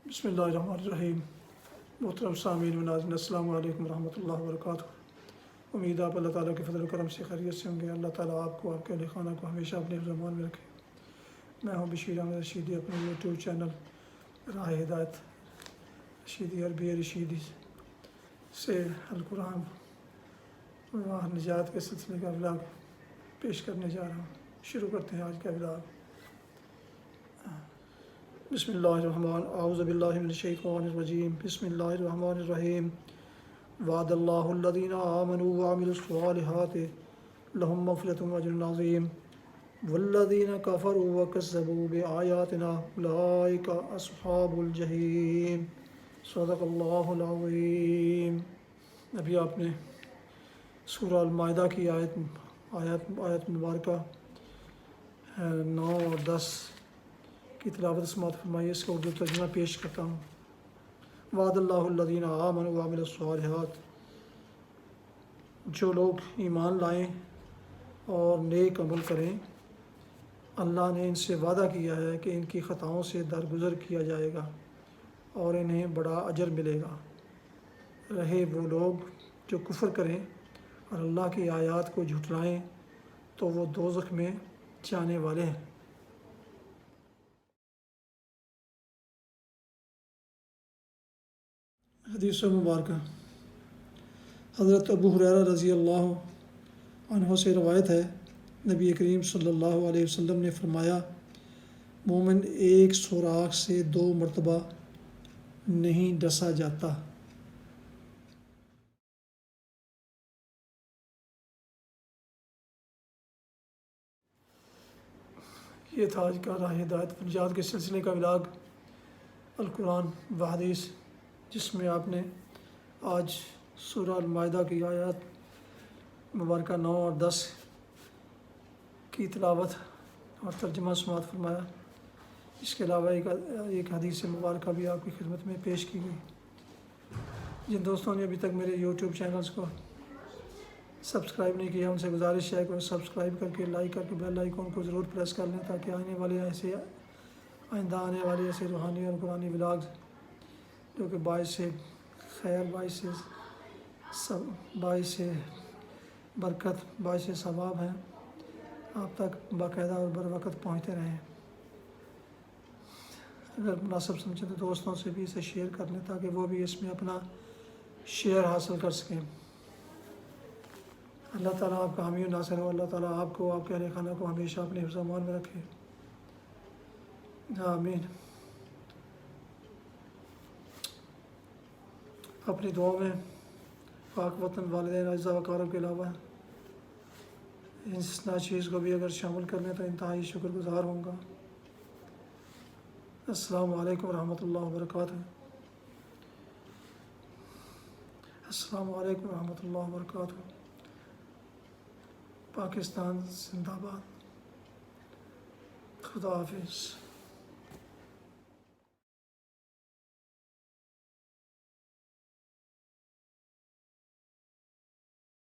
بسم اللہ الرحمن الرحیم۔ محترم سامعین و ناظرین، السلام علیکم ورحمۃ اللہ وبرکاتہ۔ امید آپ اللہ تعالیٰ کے فضل و کرم سے خیریت سے ہوں گے۔ اللہ تعالیٰ آپ کو، آپ کے اہل خانہ کو ہمیشہ اپنے حفظ و امان میں رکھے۔ میں ہوں بشیر احمد رشیدی، اپنے یوٹیوب چینل راہ ہدایت رشیدی عربی رشیدی سے القرآن و نجات کے سلسلے کا ولاگ پیش کرنے جا رہا ہوں۔ شروع کرتے ہیں آج کا ولاگ۔ بسم اللہ الرحمن اعوذ باللہ من الشیطان الرجیم بسم اللہ الرحمن الرحیم۔ وعد اللہ الذین آمنوا وعملوا الصالحات لهم مغفرۃ واجر عظیم والذین کفروا وکذبوا بآیاتنا اولئک اصحاب الجحیم۔ صدق اللہ العظیم۔ ابھی آپ نے سورہ المائدہ کی آیت مبارکہ 9 اور 10 کی تلاوت سماعت فرمائی۔ اس کا اردو ترجمہ پیش کرتا ہوں۔ وعد اللہ الذین آمنوا وعملوا الصالحات، جو لوگ ایمان لائیں اور نیک عمل کریں، اللہ نے ان سے وعدہ کیا ہے کہ ان کی خطاؤں سے درگزر کیا جائے گا اور انہیں بڑا اجر ملے گا۔ رہے وہ لوگ جو کفر کریں اور اللہ کی آیات کو جھٹلائیں تو وہ دوزخ میں جانے والے ہیں۔ حدیث مبارکہ حضرت ابو ہریرہ رضی اللہ عنہ سے روایت ہے، نبی کریم صلی اللہ علیہ وسلم نے فرمایا، مومن ایک سوراخ سے 2 مرتبہ نہیں ڈسا جاتا۔ یہ تھا آج کا راہ ہدایت نجات کے سلسلے کا ولاگ القرآن و حدیث، جس میں آپ نے آج سورہ المائدہ کی آیات مبارکہ 9 اور 10 کی تلاوت اور ترجمہ سماعت فرمایا۔ اس کے علاوہ ایک حدیث مبارکہ بھی آپ کی خدمت میں پیش کی گئی۔ جن دوستوں نے ابھی تک میرے یوٹیوب چینلز کو سبسکرائب نہیں کیا، ان سے گزارش ہے کہ سبسکرائب کر کے لائک کر کے بیل آئیکن کو ضرور پریس کر لیں، تاکہ آئندہ آنے والے ایسے روحانی اور قرآنی ولاگز جو کہ باعث خیر، باعث برکت، باعث ثواب ہیں، آپ تک باقاعدہ اور بر وقت پہنچتے رہیں۔ اگر مناسب سمجھیں تو دوستوں سے بھی اسے شیئر کر لیں، تاکہ وہ بھی اس میں اپنا شیئر حاصل کر سکیں۔ اللہ تعالیٰ آپ کا حامی و ناصر ہو۔ اللہ تعالیٰ آپ کو، آپ کے اہل خانہ کو ہمیشہ اپنے حفظ و امان میں رکھے۔ آمین۔ اپنی دعاؤں میں پاک وطن، والدین، اعزاء و اقارب کے علاوہ اس ناچیز کو بھی اگر شامل کر لیں تو انتہائی شکر گزار ہوں گا۔ السلام علیکم ورحمۃ اللہ وبرکاتہ۔ السلام علیکم ورحمۃ اللہ وبرکاتہ۔ پاکستان زندہ باد۔ خدا حافظ۔